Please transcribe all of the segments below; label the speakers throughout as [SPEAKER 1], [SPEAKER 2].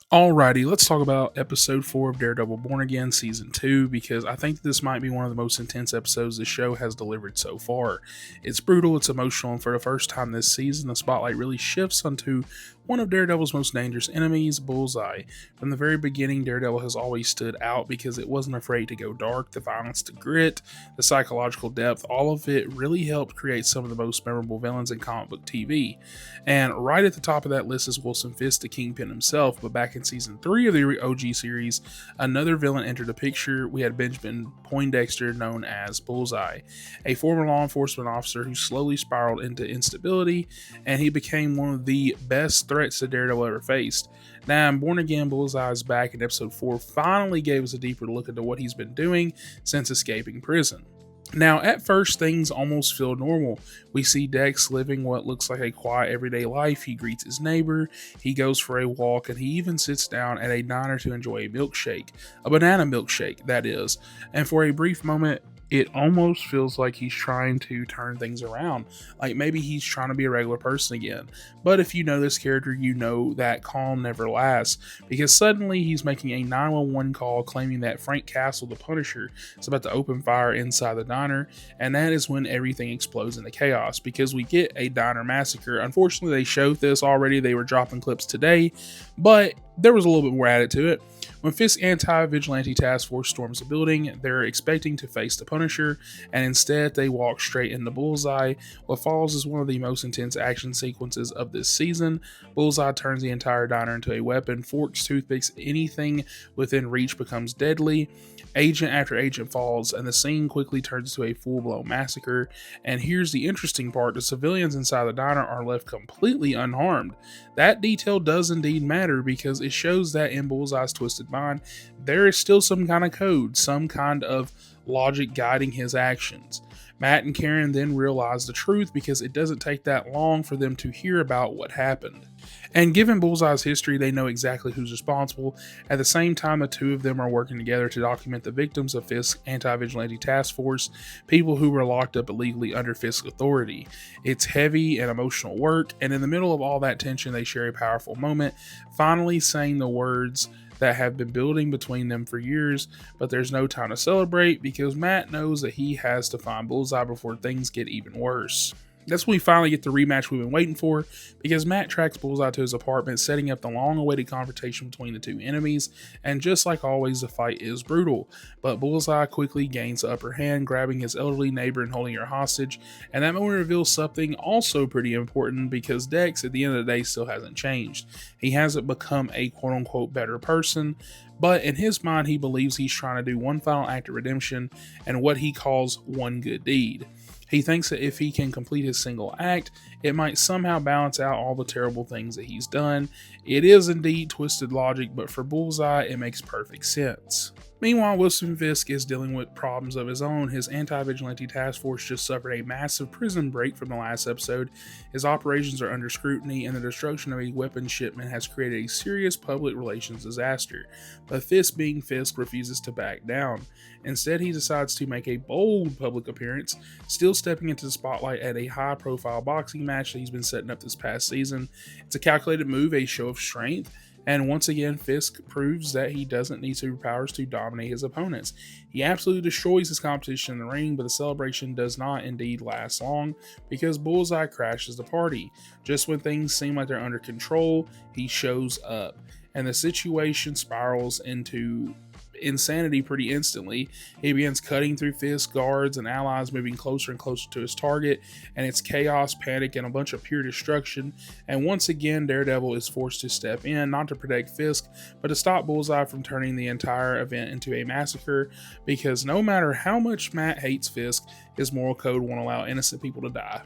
[SPEAKER 1] Alrighty, let's talk about episode 4 of Daredevil Born Again season 2 because I think this might be one of the most intense episodes the show has delivered so far. It's brutal, it's emotional, and for the first time this season, the spotlight really shifts onto one of Daredevil's most dangerous enemies, Bullseye. From the very beginning, Daredevil has always stood out because it wasn't afraid to go dark. The violence, the grit, the psychological depth, all of it really helped create some of the most memorable villains in comic book TV. And right at the top of that list is Wilson Fisk, the Kingpin himself. But back in season 3 of the OG series, another villain entered the picture. We had Benjamin Poindexter, known as Bullseye, a former law enforcement officer who slowly spiraled into instability, and he became one of the best threats that Daredevil ever faced. Now, in Born Again, Bullseye's back in episode 4 finally gave us a deeper look into what he's been doing since escaping prison. Now, at first, things almost feel normal. We see Dex living what looks like a quiet everyday life. He greets his neighbor, he goes for a walk, and he even sits down at a diner to enjoy a milkshake. A banana milkshake, that is. And for a brief moment, it almost feels like he's trying to turn things around. Like maybe he's trying to be a regular person again. But if you know this character, you know that calm never lasts, because suddenly he's making a 911 call claiming that Frank Castle, the Punisher, is about to open fire inside the diner, and that is when everything explodes into chaos because we get a diner massacre. Unfortunately, they showed this already. They were dropping clips today, but there was a little bit more added to it. When Fisk's anti-vigilante task force storms the building, they're expecting to face the Punisher, and instead they walk straight into Bullseye. What follows is one of the most intense action sequences of this season. Bullseye turns the entire diner into a weapon. Forks, toothpicks, anything within reach becomes deadly. Agent after agent falls, and the scene quickly turns into a full-blown massacre. And here's the interesting part: the civilians inside the diner are left completely unharmed. That detail does indeed matter because it shows that in Bullseye's twisted mind, there is still some kind of code, some kind of logic guiding his actions. Matt and Karen then realize the truth because it doesn't take that long for them to hear about what happened. And given Bullseye's history, they know exactly who's responsible. At the same time, the two of them are working together to document the victims of Fisk's anti-vigilante task force, people who were locked up illegally under Fisk's authority. It's heavy and emotional work, and in the middle of all that tension, they share a powerful moment, finally saying the words that have been building between them for years, but there's no time to celebrate because Matt knows that he has to find Bullseye before things get even worse. That's when we finally get the rematch we've been waiting for, because Matt tracks Bullseye to his apartment, setting up the long-awaited confrontation between the two enemies, and just like always, the fight is brutal. But Bullseye quickly gains the upper hand, grabbing his elderly neighbor and holding her hostage, and that moment reveals something also pretty important, because Dex, at the end of the day, still hasn't changed. He hasn't become a quote-unquote better person, but in his mind, he believes he's trying to do one final act of redemption and what he calls one good deed. He thinks that if he can complete his single act, it might somehow balance out all the terrible things that he's done. It is indeed twisted logic, but for Bullseye, it makes perfect sense. Meanwhile, Wilson Fisk is dealing with problems of his own. His anti-vigilante task force just suffered a massive prison break from the last episode. His operations are under scrutiny, and the destruction of a weapons shipment has created a serious public relations disaster. But Fisk, being Fisk, refuses to back down. Instead, he decides to make a bold public appearance, still stepping into the spotlight at a high-profile boxing match that he's been setting up this past season. It's a calculated move, a show of strength, and once again, Fisk proves that he doesn't need superpowers to dominate his opponents. He absolutely destroys his competition in the ring, but the celebration does not indeed last long because Bullseye crashes the party. Just when things seem like they're under control, he shows up, and the situation spirals into insanity pretty instantly. He begins cutting through Fisk's guards and allies, moving closer and closer to his target, and it's chaos, panic, and a bunch of pure destruction. And once again, Daredevil is forced to step in, not to protect Fisk, but to stop Bullseye from turning the entire event into a massacre, because no matter how much Matt hates Fisk, his moral code won't allow innocent people to die.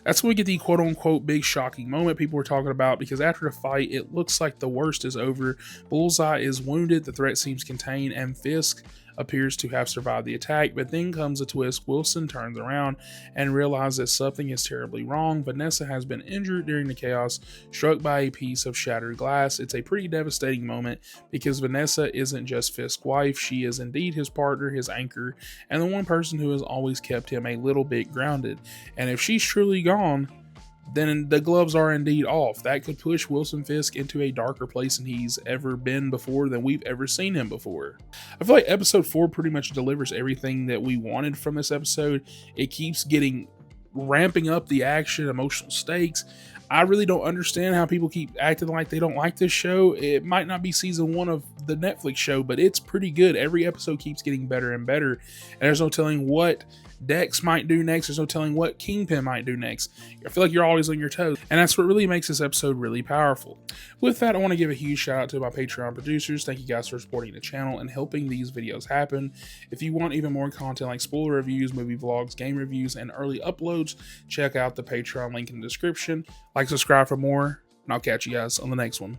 [SPEAKER 1] That's when we get the quote-unquote big shocking moment people were talking about, because after the fight, it looks like the worst is over. Bullseye is wounded, the threat seems contained, and Fisk appears to have survived the attack, but then comes a twist. Wilson turns around and realizes that something is terribly wrong. Vanessa has been injured during the chaos, struck by a piece of shattered glass. It's a pretty devastating moment because Vanessa isn't just Fisk's wife, she is indeed his partner, his anchor, and the one person who has always kept him a little bit grounded. And if she's truly gone, then the gloves are indeed off. That could push Wilson Fisk into a darker place than he's ever been before, than we've ever seen him before. I feel like episode 4 pretty much delivers everything that we wanted from this episode. It keeps ramping up the action, emotional stakes. I really don't understand how people keep acting like they don't like this show. It might not be season 1 of the Netflix show, but it's pretty good. Every episode keeps getting better and better, and there's no telling what Dex might do next. There's no telling what Kingpin might do next. I feel like you're always on your toes, and that's what really makes this episode really powerful. With that, I want to give a huge shout out to my Patreon producers. Thank you guys for supporting the channel and helping these videos happen. If you want even more content like spoiler reviews, movie vlogs, game reviews, and early uploads, check out the Patreon link in the description. Like, subscribe for more, and I'll catch you guys on the next one.